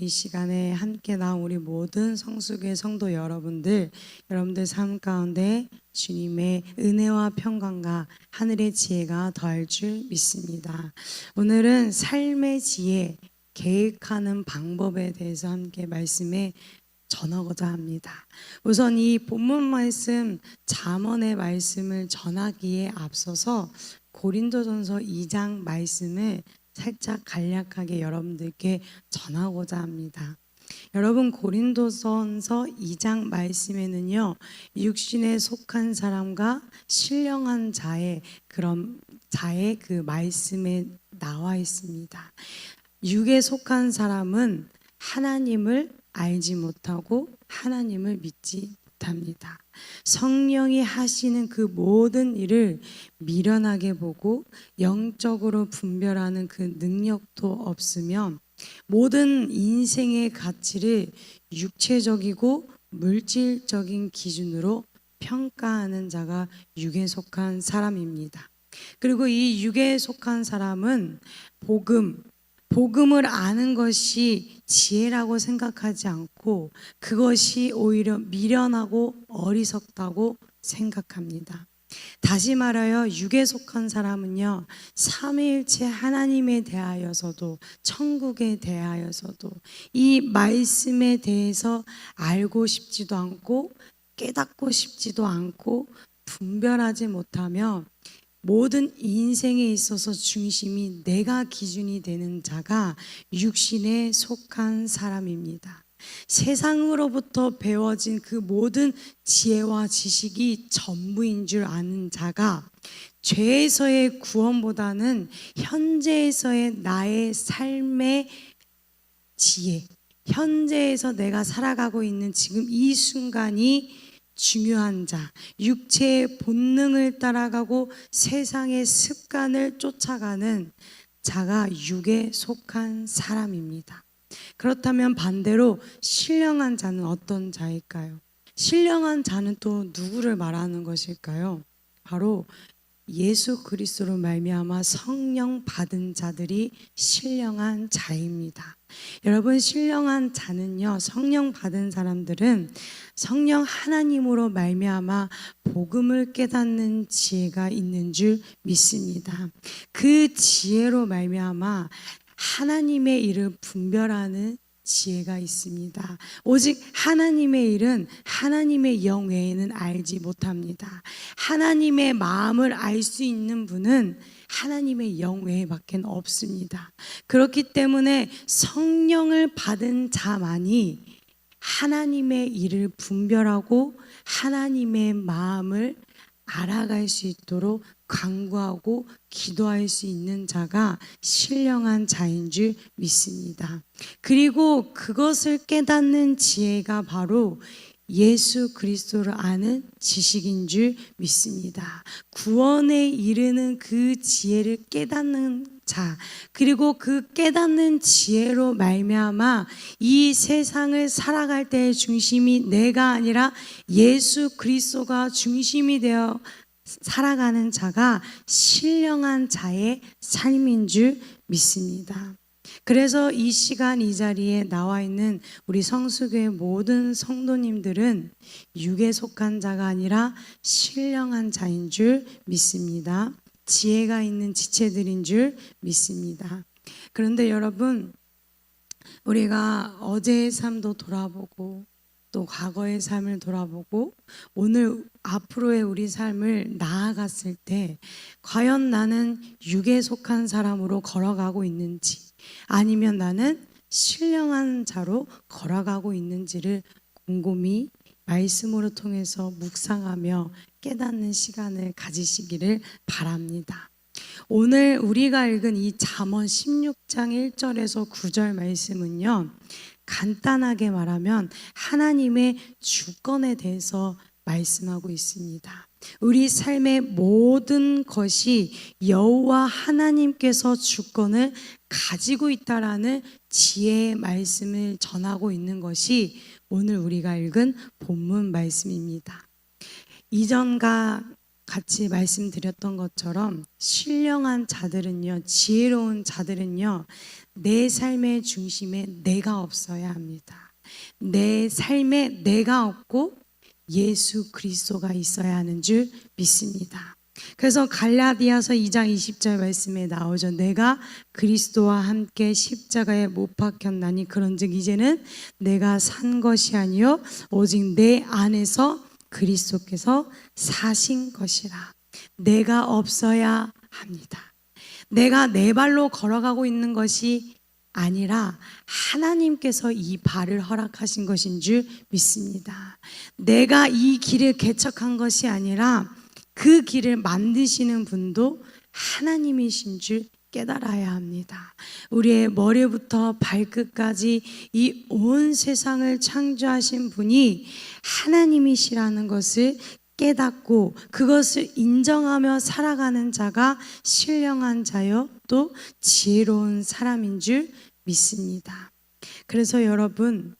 이 시간에 함께 나온 우리 모든 성수교회 성도 여러분들 삶 가운데 주님의 은혜와 평강과 하늘의 지혜가 더할 줄 믿습니다. 오늘은 삶의 지혜, 계획하는 방법에 대해서 함께 말씀에 전하고자 합니다. 우선 이 본문 말씀, 잠언의 말씀을 전하기에 앞서서 고린도전서 2장 말씀을 살짝 간략하게 여러분들께 전하고자 합니다. 여러분, 고린도전서 2장 말씀에는요, 육신에 속한 사람과 신령한 자의 그 말씀에 나와 있습니다. 육에 속한 사람은 하나님을 알지 못하고 하나님을 믿지 못합니다. 성령이 하시는 그 모든 일을 미련하게 보고 영적으로 분별하는 그 능력도 없으면 모든 인생의 가치를 육체적이고 물질적인 기준으로 평가하는 자가 육에 속한 사람입니다. 그리고 이 육에 속한 사람은 복음을 아는 것이 지혜라고 생각하지 않고 그것이 오히려 미련하고 어리석다고 생각합니다. 다시 말하여 육에 속한 사람은요, 삼위일체 하나님에 대하여서도 천국에 대하여서도 이 말씀에 대해서 알고 싶지도 않고 깨닫고 싶지도 않고 분별하지 못하며 모든 인생에 있어서 중심이 내가 기준이 되는 자가 육신에 속한 사람입니다. 세상으로부터 배워진 그 모든 지혜와 지식이 전부인 줄 아는 자가 죄에서의 구원보다는 현재에서의 나의 삶의 지혜, 현재에서 내가 살아가고 있는 지금 이 순간이 중요한 자, 육체의 본능을 따라가고 세상의 습관을 쫓아가는 자가 육에 속한 사람입니다. 그렇다면 반대로 신령한 자는 어떤 자일까요? 신령한 자는 또 누구를 말하는 것일까요? 바로 예수 그리스도로 말미암아 성령 받은 자들이 신령한 자입니다. 여러분, 신령한 자는요, 성령 받은 사람들은 성령 하나님으로 말미암아 복음을 깨닫는 지혜가 있는 줄 믿습니다. 그 지혜로 말미암아 하나님의 일을 분별하는 지혜가 있습니다. 오직 하나님의 일은 하나님의 영 외에는 알지 못합니다. 하나님의 마음을 알 수 있는 분은 하나님의 영 외에밖에 없습니다. 그렇기 때문에 성령을 받은 자만이 하나님의 일을 분별하고 하나님의 마음을 알아갈 수 있도록 간구하고 기도할 수 있는 자가 신령한 자인 줄 믿습니다. 그리고 그것을 깨닫는 지혜가 바로 예수 그리스도를 아는 지식인 줄 믿습니다. 구원에 이르는 그 지혜를 깨닫는 자, 그리고 그 깨닫는 지혜로 말미암아 이 세상을 살아갈 때의 중심이 내가 아니라 예수 그리스도가 중심이 되어 살아가는 자가 신령한 자의 삶인 줄 믿습니다. 그래서 이 시간 이 자리에 나와 있는 우리 성수교회 모든 성도님들은 육에 속한 자가 아니라 신령한 자인 줄 믿습니다. 지혜가 있는 지체들인 줄 믿습니다. 그런데 여러분, 우리가 어제의 삶도 돌아보고 또 과거의 삶을 돌아보고 오늘 앞으로의 우리 삶을 나아갔을 때 과연 나는 육에 속한 사람으로 걸어가고 있는지 아니면 나는 신령한 자로 걸어가고 있는지를 곰곰이 말씀으로 통해서 묵상하며 깨닫는 시간을 가지시기를 바랍니다. 오늘 우리가 읽은 이 잠언 16장 1절에서 9절 말씀은요, 간단하게 말하면 하나님의 주권에 대해서 말씀하고 있습니다. 우리 삶의 모든 것이 여호와 하나님께서 주권을 가지고 있다라는 지혜의 말씀을 전하고 있는 것이 오늘 우리가 읽은 본문 말씀입니다. 이전과 같이 말씀드렸던 것처럼 신령한 자들은요, 지혜로운 자들은요, 내 삶의 중심에 내가 없어야 합니다. 내 삶에 내가 없고 예수 그리스도가 있어야 하는 줄 믿습니다. 그래서 갈라디아서 2장 20절 말씀에 나오죠. 내가 그리스도와 함께 십자가에 못 박혔나니 그런즉 이제는 내가 산 것이 아니요 오직 내 안에서 그리스도께서 사신 것이라. 내가 없어야 합니다. 내가 내 발로 걸어가고 있는 것이 아니라 하나님께서 이 발을 허락하신 것인 줄 믿습니다. 내가 이 길을 개척한 것이 아니라 그 길을 만드시는 분도 하나님이신 줄 깨달아야 합니다. 우리의 머리부터 발끝까지 이 온 세상을 창조하신 분이 하나님이시라는 것을 깨닫고 그것을 인정하며 살아가는 자가 신령한 자요 또 지혜로운 사람인 줄 믿습니다. 그래서 여러분,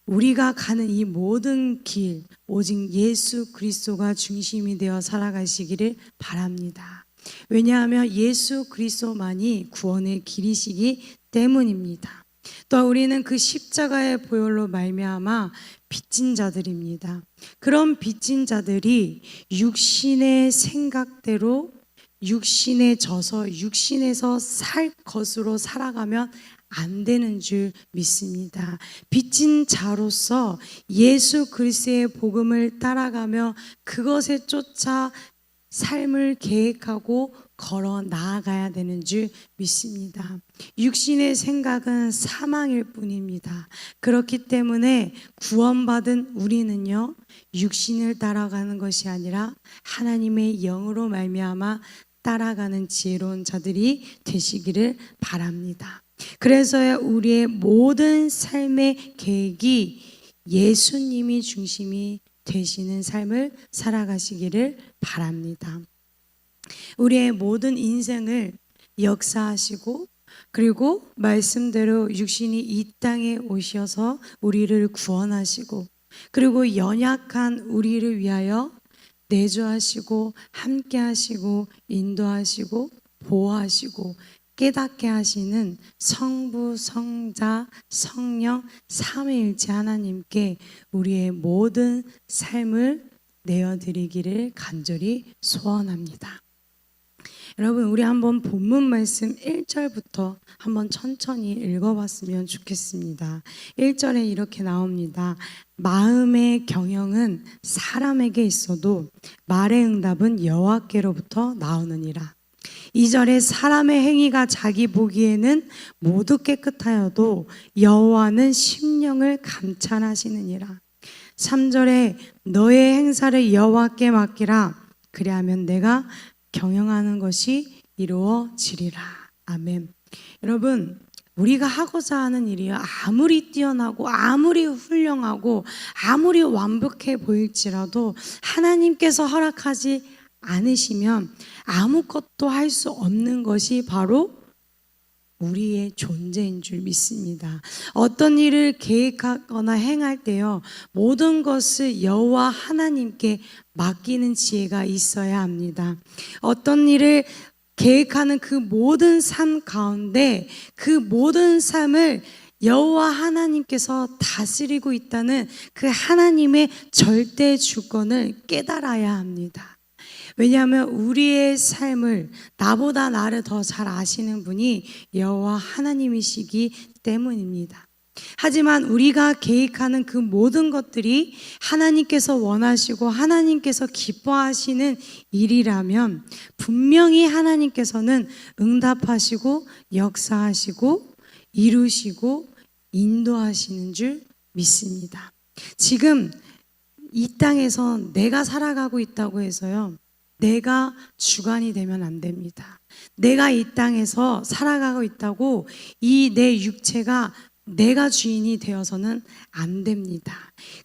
우리가 가는 이 모든 길 오직 예수 그리스도가 중심이 되어 살아가시기를 바랍니다. 왜냐하면 예수 그리스도만이 구원의 길이시기 때문입니다. 또 우리는 그 십자가의 보혈로 말미암아 빚진 자들입니다. 그런 빚진 자들이 육신의 생각대로 육신에 져서 육신에서 살 것으로 살아가면 안 되는 줄 믿습니다. 빚진 자로서 예수 그리스도의 복음을 따라가며 그것에 쫓아 삶을 계획하고 걸어 나아가야 되는 줄 믿습니다. 육신의 생각은 사망일 뿐입니다. 그렇기 때문에 구원받은 우리는요, 육신을 따라가는 것이 아니라 하나님의 영으로 말미암아 따라가는 지혜로운 자들이 되시기를 바랍니다. 그래서 우리의 모든 삶의 계획이 예수님이 중심이 되시는 삶을 살아가시기를 바랍니다. 우리의 모든 인생을 역사하시고 그리고 말씀대로 육신이 이 땅에 오셔서 우리를 구원하시고 그리고 연약한 우리를 위하여 내주하시고 함께하시고 인도하시고 보호하시고 깨닫게 하시는 성부, 성자, 성령 삼위일체 하나님께 우리의 모든 삶을 내어드리기를 간절히 소원합니다. 여러분, 우리 한번 본문 말씀 1절부터 한번 천천히 읽어봤으면 좋겠습니다. 1절에 이렇게 나옵니다. 마음의 경영은 사람에게 있어도 말의 응답은 여호와께로부터 나오느니라. 2절에 사람의 행위가 자기 보기에는 모두 깨끗하여도 여호와는 심령을 감찰하시느니라. 3절에 너의 행사를 여호와께 맡기라. 그리하면 내가 경영하는 것이 이루어지리라. 아멘. 여러분, 우리가 하고자 하는 일이 아무리 뛰어나고 아무리 훌륭하고 아무리 완벽해 보일지라도 하나님께서 허락하지 않으시면 아무것도 할 수 없는 것이 바로 우리의 존재인 줄 믿습니다. 어떤 일을 계획하거나 행할 때요, 모든 것을 여호와 하나님께 맡기는 지혜가 있어야 합니다. 어떤 일을 계획하는 그 모든 삶 가운데 그 모든 삶을 여호와 하나님께서 다스리고 있다는 그 하나님의 절대 주권을 깨달아야 합니다. 왜냐하면 우리의 삶을 나보다 나를 더 잘 아시는 분이 여호와 하나님이시기 때문입니다. 하지만 우리가 계획하는 그 모든 것들이 하나님께서 원하시고 하나님께서 기뻐하시는 일이라면 분명히 하나님께서는 응답하시고 역사하시고 이루시고 인도하시는 줄 믿습니다. 지금 이 땅에서 내가 살아가고 있다고 해서요, 내가 주관이 되면 안 됩니다. 내가 이 땅에서 살아가고 있다고 이 내 육체가 내가 주인이 되어서는 안 됩니다.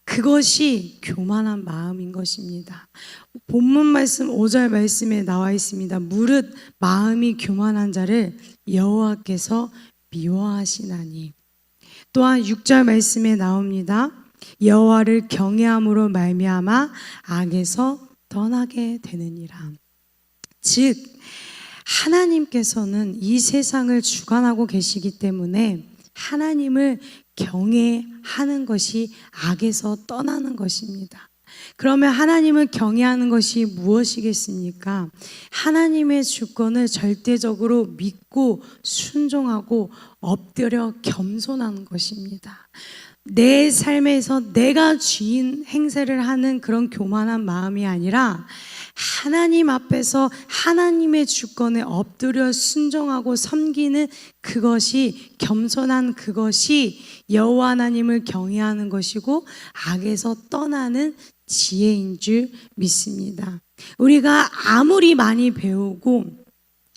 그것이 교만한 마음인 것입니다. 본문 말씀 5절 말씀에 나와 있습니다. 무릇 마음이 교만한 자를 여호와께서 미워하시나니. 또한 6절 말씀에 나옵니다. 여호와를 경외함으로 말미암아 악에서 떠나게 되느니라. 즉 하나님께서는 이 세상을 주관하고 계시기 때문에 하나님을 경외하는 것이 악에서 떠나는 것입니다. 그러면 하나님을 경외하는 것이 무엇이겠습니까? 하나님의 주권을 절대적으로 믿고 순종하고 엎드려 겸손하는 것입니다. 내 삶에서 내가 주인 행세를 하는 그런 교만한 마음이 아니라 하나님 앞에서 하나님의 주권에 엎드려 순종하고 섬기는 그것이, 겸손한 그것이 여호와 하나님을 경외하는 것이고 악에서 떠나는 지혜인 줄 믿습니다. 우리가 아무리 많이 배우고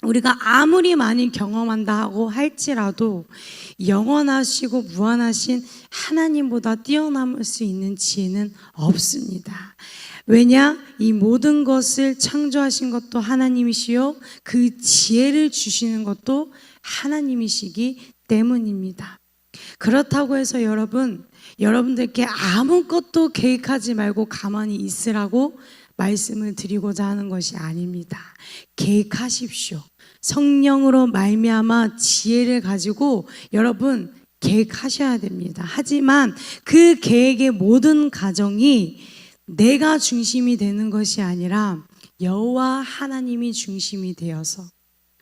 우리가 아무리 많이 경험한다고 할지라도 영원하시고 무한하신 하나님보다 뛰어넘을 수 있는 지혜는 없습니다. 왜냐? 이 모든 것을 창조하신 것도 하나님이시요 그 지혜를 주시는 것도 하나님이시기 때문입니다. 그렇다고 해서 여러분들께 아무것도 계획하지 말고 가만히 있으라고 말씀을 드리고자 하는 것이 아닙니다. 계획하십시오. 성령으로 말미암아 지혜를 가지고 여러분 계획하셔야 됩니다. 하지만 그 계획의 모든 과정이 내가 중심이 되는 것이 아니라 여호와 하나님이 중심이 되어서,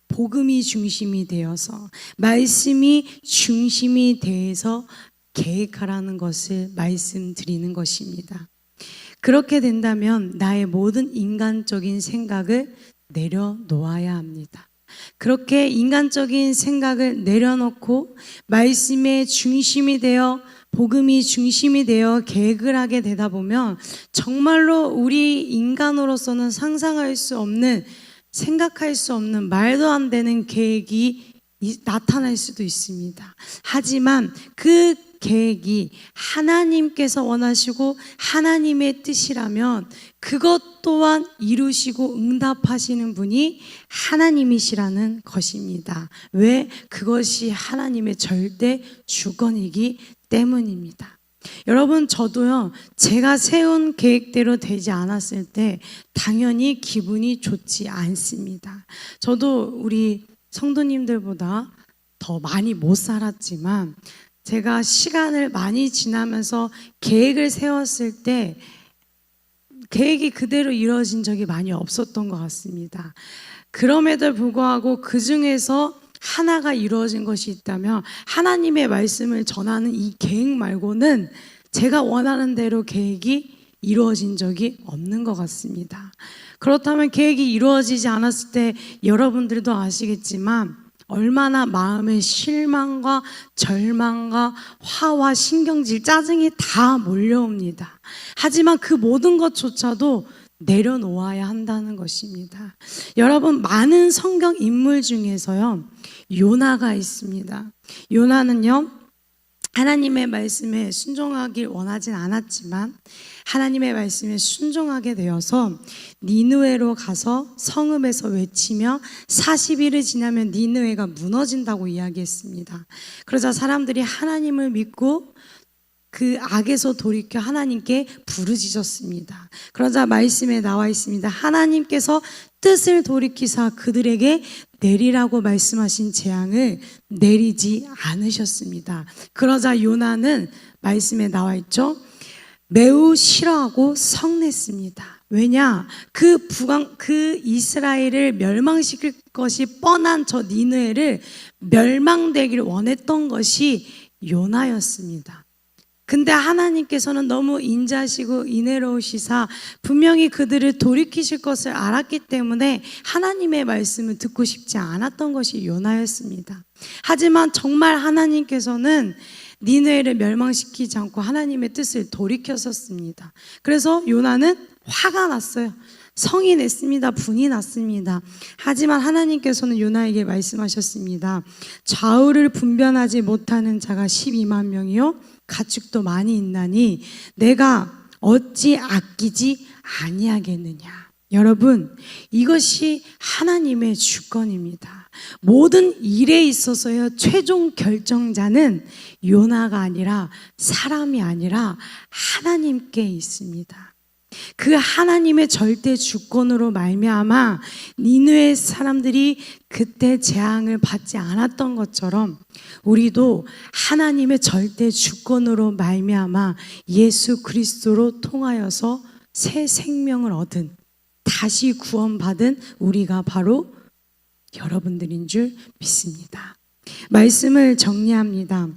복음이 중심이 되어서, 말씀이 중심이 되어서 계획하라는 것을 말씀드리는 것입니다. 그렇게 된다면 나의 모든 인간적인 생각을 내려놓아야 합니다. 그렇게 인간적인 생각을 내려놓고 말씀의 중심이 되어, 복음이 중심이 되어 계획을 하게 되다 보면 정말로 우리 인간으로서는 상상할 수 없는, 생각할 수 없는, 말도 안 되는 계획이 나타날 수도 있습니다. 하지만 그 계획이 하나님께서 원하시고 하나님의 뜻이라면 그것 또한 이루시고 응답하시는 분이 하나님이시라는 것입니다. 왜? 그것이 하나님의 절대 주권이기 때문입니다. 여러분, 저도요, 제가 세운 계획대로 되지 않았을 때 당연히 기분이 좋지 않습니다. 저도 우리 성도님들보다 더 많이 못 살았지만 제가 시간을 많이 지나면서 계획을 세웠을 때 계획이 그대로 이루어진 적이 많이 없었던 것 같습니다. 그럼에도 불구하고 그 중에서 하나가 이루어진 것이 있다면 하나님의 말씀을 전하는 이 계획 말고는 제가 원하는 대로 계획이 이루어진 적이 없는 것 같습니다. 그렇다면 계획이 이루어지지 않았을 때 여러분들도 아시겠지만 얼마나 마음의 실망과 절망과 화와 신경질, 짜증이 다 몰려옵니다. 하지만 그 모든 것조차도 내려놓아야 한다는 것입니다. 여러분, 많은 성경 인물 중에서요, 요나가 있습니다. 요나는요, 하나님의 말씀에 순종하길 원하진 않았지만 하나님의 말씀에 순종하게 되어서 니느웨로 가서 성읍에서 외치며 40일이 지나면 니느웨가 무너진다고 이야기했습니다. 그러자 사람들이 하나님을 믿고 그 악에서 돌이켜 하나님께 부르짖었습니다. 그러자 말씀에 나와 있습니다. 하나님께서 뜻을 돌이키사 그들에게 내리라고 말씀하신 재앙을 내리지 않으셨습니다. 그러자 요나는 말씀에 나와 있죠. 매우 싫어하고 성냈습니다. 왜냐? 그 이스라엘을 멸망시킬 것이 뻔한 저 니느웨를 멸망되기를 원했던 것이 요나였습니다. 근데 하나님께서는 너무 인자하시고 인애로우시사 분명히 그들을 돌이키실 것을 알았기 때문에 하나님의 말씀을 듣고 싶지 않았던 것이 요나였습니다. 하지만 정말 하나님께서는 니느웨를 멸망시키지 않고 하나님의 뜻을 돌이켰었습니다. 그래서 요나는 화가 났어요. 성이 냈습니다. 분이 났습니다. 하지만 하나님께서는 요나에게 말씀하셨습니다. 좌우를 분별하지 못하는 자가 12만 명이요 가축도 많이 있나니 내가 어찌 아끼지 아니하겠느냐. 여러분, 이것이 하나님의 주권입니다. 모든 일에 있어서요, 최종 결정자는 요나가 아니라, 사람이 아니라 하나님께 있습니다. 그 하나님의 절대 주권으로 말미암아 니느웨 사람들이 그때 재앙을 받지 않았던 것처럼 우리도 하나님의 절대 주권으로 말미암아 예수 그리스도로 통하여서 새 생명을 얻은, 다시 구원받은 우리가 바로 여러분들인 줄 믿습니다. 말씀을 정리합니다.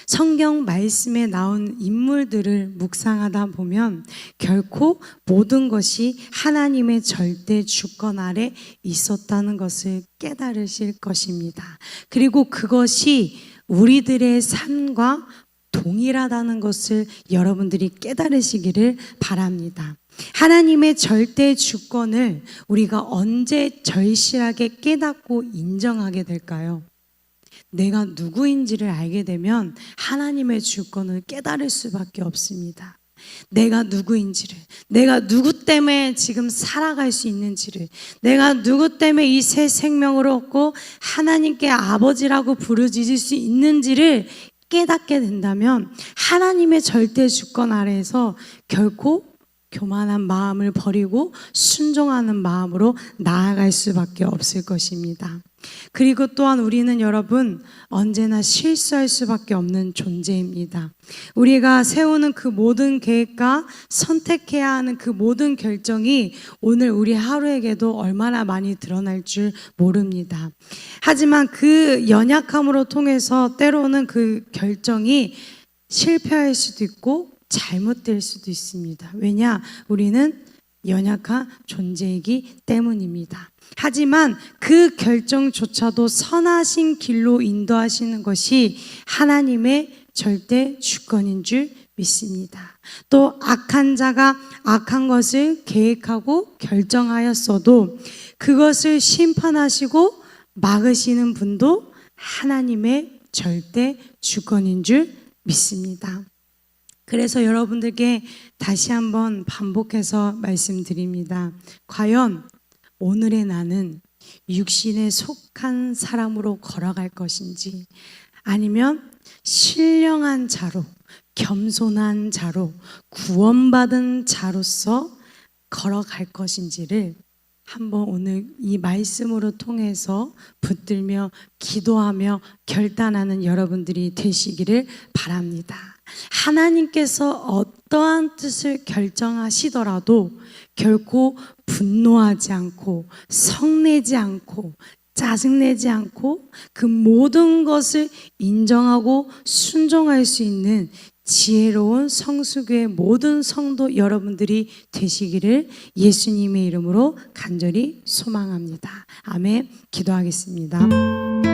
성경 말씀에 나온 인물들을 묵상하다 보면 결코 모든 것이 하나님의 절대 주권 아래 있었다는 것을 깨달으실 것입니다. 그리고 그것이 우리들의 삶과 동일하다는 것을 여러분들이 깨달으시기를 바랍니다. 하나님의 절대 주권을 우리가 언제 절실하게 깨닫고 인정하게 될까요? 내가 누구인지를 알게 되면 하나님의 주권을 깨달을 수밖에 없습니다. 내가 누구인지를, 내가 누구 때문에 지금 살아갈 수 있는지를, 내가 누구 때문에 이 새 생명을 얻고 하나님께 아버지라고 부르짖을 수 있는지를 깨닫게 된다면 하나님의 절대 주권 아래에서 결코 교만한 마음을 버리고 순종하는 마음으로 나아갈 수밖에 없을 것입니다. 그리고 또한 우리는 여러분 언제나 실수할 수밖에 없는 존재입니다. 우리가 세우는 그 모든 계획과 선택해야 하는 그 모든 결정이 오늘 우리 하루에게도 얼마나 많이 드러날 줄 모릅니다. 하지만 그 연약함으로 통해서 때로는 그 결정이 실패할 수도 있고 잘못될 수도 있습니다. 왜냐? 우리는 연약한 존재이기 때문입니다. 하지만 그 결정조차도 선하신 길로 인도하시는 것이 하나님의 절대 주권인 줄 믿습니다. 또 악한 자가 악한 것을 계획하고 결정하였어도 그것을 심판하시고 막으시는 분도 하나님의 절대 주권인 줄 믿습니다. 그래서 여러분들께 다시 한번 반복해서 말씀드립니다. 과연 오늘의 나는 육신에 속한 사람으로 걸어갈 것인지, 아니면 신령한 자로, 겸손한 자로, 구원받은 자로서 걸어갈 것인지를 한번 오늘 이 말씀으로 통해서 붙들며 기도하며 결단하는 여러분들이 되시기를 바랍니다. 하나님께서 어떠한 뜻을 결정하시더라도 결코 분노하지 않고 성내지 않고 짜증내지 않고 그 모든 것을 인정하고 순종할 수 있는 지혜로운 성수교의 모든 성도 여러분들이 되시기를 예수님의 이름으로 간절히 소망합니다. 아멘. 기도하겠습니다.